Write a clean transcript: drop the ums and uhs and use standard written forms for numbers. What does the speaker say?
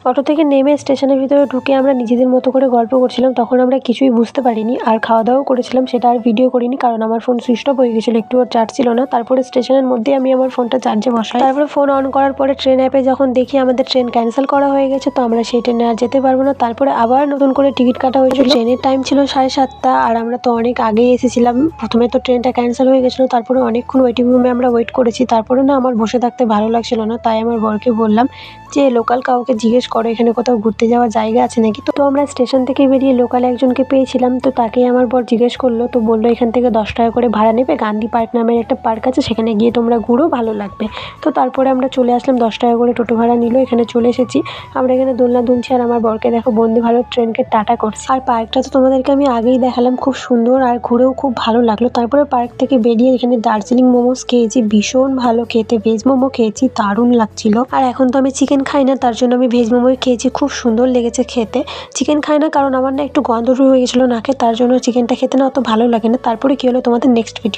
Auto থেকে নেমে স্টেশনের ভিতরে ঢুকে আমরা নিজেদের মতো করে গল্প করছিলাম। তখন আমরা কিছুই বুঝতে পারিনি আর খাওয়া দাওয়াও করেছিলাম, সেটা আর ভিডিও করিনি কারণ আমার ফোন সুইচ অফ হয়ে গেছিলো, একটুও চার্জ ছিল না। তারপরে স্টেশনের মধ্যেই আমি আমার ফোনটা চার্জে বসাই। তারপরে ফোন অন করার পরে ট্রেন অ্যাপে যখন দেখি আমাদের ট্রেন ক্যান্সেল করা হয়ে গেছে, তো আমরা সেই ট্রেনে আর যেতে পারবো না। তারপরে আবার নতুন করে টিকিট কাটা হয়েছিল। ট্রেনের টাইম ছিল 7:30 আর আমরা তো অনেক আগেই এসেছিলাম। প্রথমে তো ট্রেনটা ক্যান্সেল হয়ে গেছিলো, তারপরে অনেকক্ষণ ওয়েটিং রুমে আমরা ওয়েট করেছি। তারপরে না আমার বসে থাকতে ভালো লাগছিল না, তাই আমার বরকে বললাম যে লোকাল কাউকে জিজ্ঞেস করো এখানে কোথাও ঘুরতে যাওয়ার জায়গা আছে নাকি। তো আমরা স্টেশন থেকে বেরিয়ে লোকাল একজনকে পেয়েছিলাম, তো তাকেই আমার বর জিজ্ঞেস করলো। তো বললো এখান থেকে 10 টাকা করে ভাড়া নেবে, গান্ধী পার্ক নামের একটা পার্ক আছে, সেখানে গিয়ে তোমরা ঘুরো, ভালো লাগবে। তো তারপরে আমরা চলে আসলাম, 10 টাকা করে টোটো ভাড়া নিল। এখানে চলে এসেছি, আমরা এখানে দোলনা দুলছি আর আমার বরকে দেখো বন্দে ভারত ট্রেনকে টাটা করছে। আর পার্কটা তো তোমাদেরকে আমি আগেই দেখালাম, খুব সুন্দর আর ঘুরেও খুব ভালো লাগলো। তারপরে পার্ক থেকে বেরিয়ে এখানে দার্জিলিং মোমোস খেয়েছি, ভীষণ ভালো খেতে। ভেজ মোমো খেয়েছি, দারুণ লাগছিল। আর এখন তো আমি চিকেন খাই না, তার জন্য আমি ভেজ মোমোই খেয়েছি, খুব সুন্দর লেগেছে খেতে। চিকেন খাই না কারণ আমার না একটু গন্ধ হয়ে গেছিলো নাকে, তার জন্য চিকেনটা খেতে না অত ভালো লাগে না। তারপরে কি হলো তোমাদের নেক্সট ভিডিও।